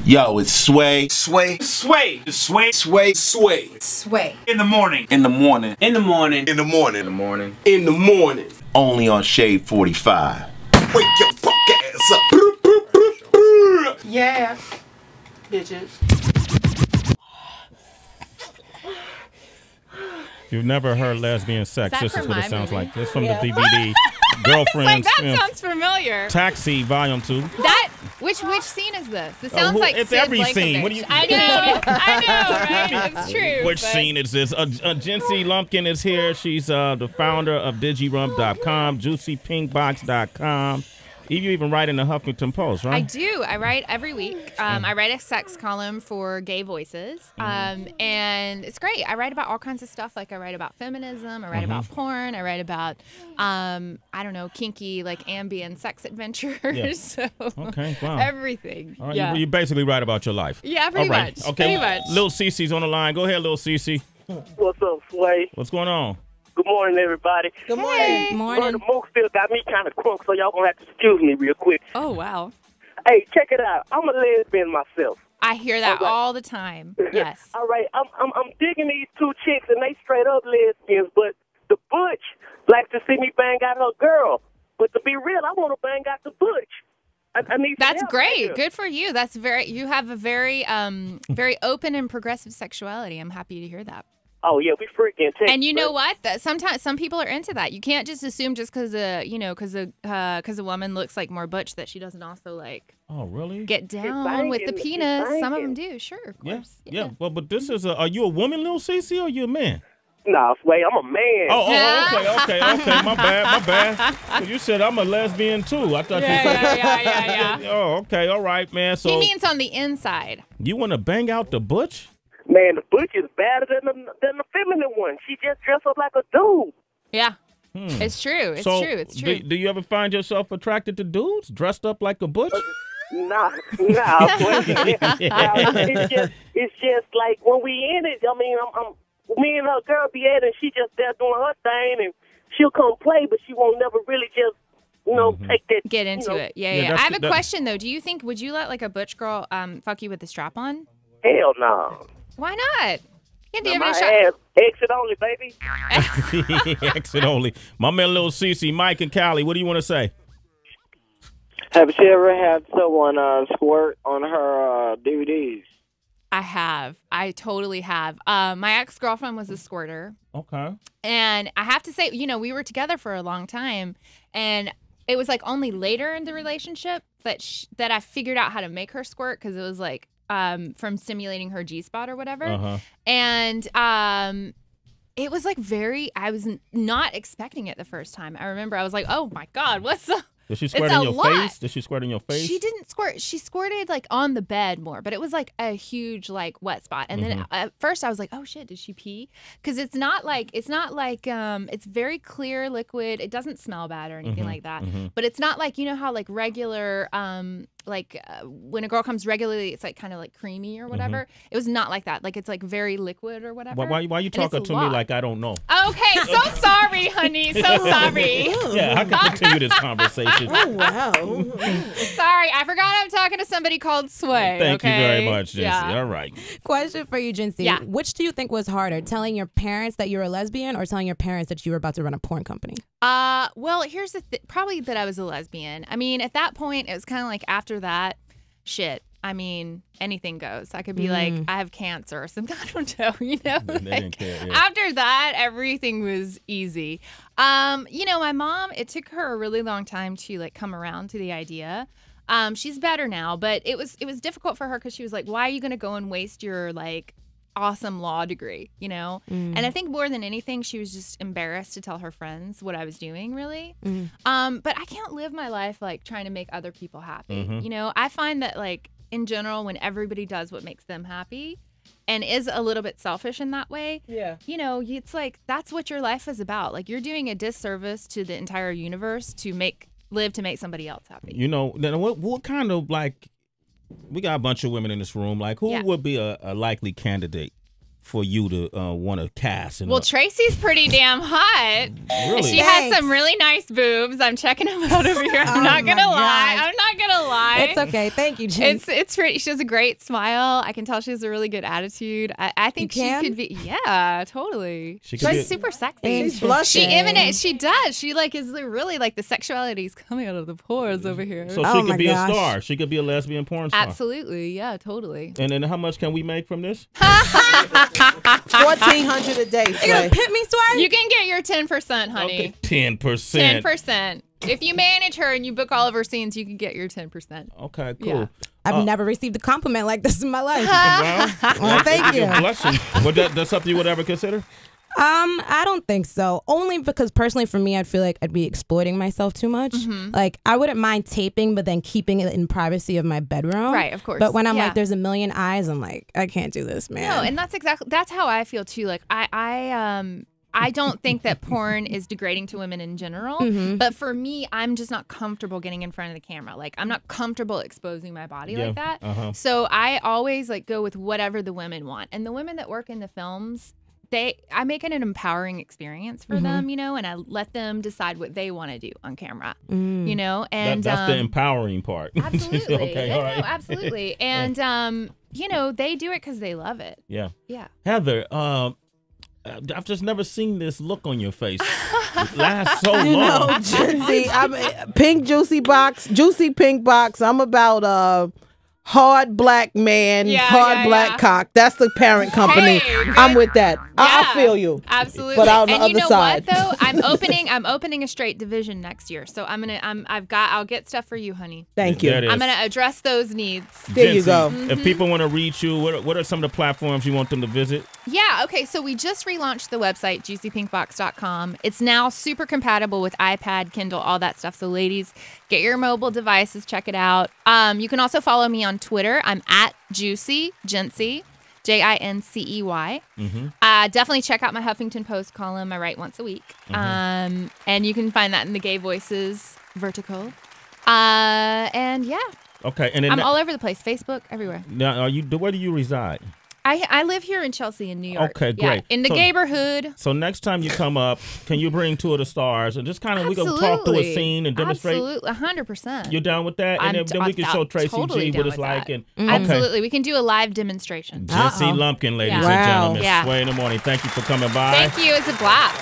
Yo, it's Sway. Sway. Sway. Sway. Sway. Sway. Sway. In the morning. In the morning. In the morning. In the morning. In the morning. In the morning. Only on Shade 45. Wake your fuck ass up. Yeah. Bitches. If you've never heard lesbian sex, this is what it sounds like. This from the DVD. Like, Girlfriends. that sounds familiar. Taxi, Volume 2. That which scene is this? It sounds like it's Sid every Blankovich. scene. What do you? I know, right? It's true. Which scene is this? Jincey Lumpkin is here. She's the founder of digirump.com, juicypinkbox.com. You even write in the Huffington Post, right? I do. I write every week. I write a sex column for Gay Voices, and it's great. I write about all kinds of stuff. Like I write about feminism. I write about porn. I write about, I don't know, kinky like ambient sex adventures. Yeah. So okay, wow. Everything. All right, yeah. you basically write about your life. Yeah, pretty much. Okay, pretty much. Lil Cece's on the line. Go ahead, Lil Cece. What's up, Sway? What's going on? Good morning, everybody. Good morning. Hey. Morning. The mook still got me kind of crunk, so y'all gonna have to excuse me real quick. Oh wow. Hey, check it out. I'm a lesbian myself. I hear that all the time. Yes. All right. I'm digging these two chicks, and they straight up lesbians. But the butch likes to see me bang out her girl. But to be real, I want to bang out the butch. I need. That's great. Good for you. That's you have a very very open and progressive sexuality. I'm happy to hear that. Oh yeah, we freaking. And you know what? Sometimes some people are into that. You can't just assume just because a woman looks like more butch that she doesn't also like. Oh really? Get down with the penis. Some of them do. Sure, of course. Yeah. Well, but this is are you a woman, Lil Cece, or are you a man? Nah, Sway, I'm a man. Okay. My bad. Well, you said I'm a lesbian too. I thought you said. Yeah. Oh, okay, all right, man. So he means on the inside. You want to bang out the butch? Man, the butch is better than the feminine one. She just dressed up like a dude. Yeah. It's true. It's true. Do you ever find yourself attracted to dudes dressed up like a butch? Nah. It's just like when we in it. I mean, me and her girl be at it, and she just there doing her thing, and she'll come play, but she won't never really just, take that. Get into it. Yeah. I have a question though. Do you think would you let like a butch girl fuck you with the strap on? Hell no. Why not? You can give it a My shot. ass, exit only, baby. Exit only. My man, Lil Cece, Mike and Callie, what do you want to say? Have you ever had someone squirt on her DVDs? I have. I totally have. My ex-girlfriend was a squirter. Okay. And I have to say, we were together for a long time, and it was like only later in the relationship that I figured out how to make her squirt, because it was like from stimulating her G-spot or whatever. And it was like I was not expecting it the first time. I remember I was like, oh my God, what's up? Did she squirt in your face? Did she squirt in your face? She didn't squirt. She squirted like on the bed more, but it was like a huge like wet spot. And then at first I was like, oh shit, did she pee? Because it's very clear liquid. It doesn't smell bad or anything like that. But it's not like, how like regular, when a girl comes regularly, it's like kind of like creamy or whatever. It was not like that. Like it's like very liquid or whatever. Why are you talking to me like I don't know? Okay, so sorry, honey. So sorry. Yeah, I can continue this conversation. Oh, wow. Sorry, I forgot I'm talking to somebody called Sway. Thank you very much, Jincey. Yeah. All right. Question for you, Jincey. Yeah. Which do you think was harder, telling your parents that you're a lesbian or telling your parents that you were about to run a porn company? Well, here's the probably that I was a lesbian. I mean, at that point, it was kind of like after that, shit. I mean, anything goes. I could be like, I have cancer or something. I don't know, They didn't care, yeah. After that, everything was easy. My mom, it took her a really long time to like come around to the idea. She's better now, but it was difficult for her because she was like, why are you going to go and waste your like awesome law degree, And I think more than anything, she was just embarrassed to tell her friends what I was doing, really. But I can't live my life like trying to make other people happy. I find that like in general, when everybody does what makes them happy and is a little bit selfish in that way, it's like that's what your life is about. Like you're doing a disservice to the entire universe to make somebody else happy. Then what kind of like, we got a bunch of women in this room. Like, who would be a likely candidate for you to want to cast? Well, Tracy's pretty damn hot. Really? She has some really nice boobs. I'm checking them out over here. I'm not gonna lie. I'm not gonna lie. It's okay. Thank you, Jen. It's pretty. She has a great smile. I can tell she has a really good attitude. I think she could be. Yeah, totally. She's super sexy. She's blushing. She does. She like is really like the sexuality is coming out of the pores over here. So she could be a star. She could be a lesbian porn star. Absolutely. Yeah. Totally. And then how much can we make from this? $1,400 a day. You gonna pit me, Sway? You can get your 10%, honey. Okay. 10%. 10%. If you manage her and you book all of her scenes, you can get your 10%. Okay, cool. Yeah. I've never received a compliment like this in my life. Well, thank you. You're blushing. Would that's something you would ever consider? I don't think so. Only because personally for me, I'd feel like I'd be exploiting myself too much. Like I wouldn't mind taping, but then keeping it in privacy of my bedroom. Right, of course. But when I'm like, there's a million eyes, I'm like, I can't do this, man. No, and that's how I feel too. Like I don't think that porn is degrading to women in general, but for me, I'm just not comfortable getting in front of the camera. Like I'm not comfortable exposing my body like that. So I always like go with whatever the women want, and the women that work in the films. I make it an empowering experience for them, you know, and I let them decide what they want to do on camera, you know, and that's the empowering part. Absolutely. Okay, all right. No, absolutely. And, you know, they do it because they love it. Yeah. Yeah. Heather, I've just never seen this look on your face. It lasts so long. You know, Jincey, I'm pink juicy pink box. I'm about hard black man, black cock. That's the parent company. Hey, I'm with that. I feel you. Absolutely. But on the and other you know side. what though? I'm opening a straight division next year. So I'll get stuff for you, honey. Thank you. I'm gonna address those needs. There you go. If people want to reach you, what are some of the platforms you want them to visit? Yeah, okay, so we just relaunched the website, juicypinkbox.com. It's now super compatible with iPad, Kindle, all that stuff. So ladies, get your mobile devices, check it out. You can also follow me on Twitter. I'm at Jincey, Jincey. Definitely check out my Huffington Post column. I write once a week. And you can find that in the Gay Voices vertical. And yeah. Okay. And then I'm all over the place. Facebook, everywhere. Now, where do you reside? I live here in Chelsea, in New York. Okay, great. Yeah, in the neighborhood. So next time you come up, can you bring two of the stars and just kind of we can talk through a scene and demonstrate? Absolutely, 100%. You're down with that, and then we can show Tracy totally G what it's like. And absolutely, we can do a live demonstration. Jincey Lumpkin, ladies and gentlemen. Sway in the morning. Thank you for coming by. Thank you. It's a blast.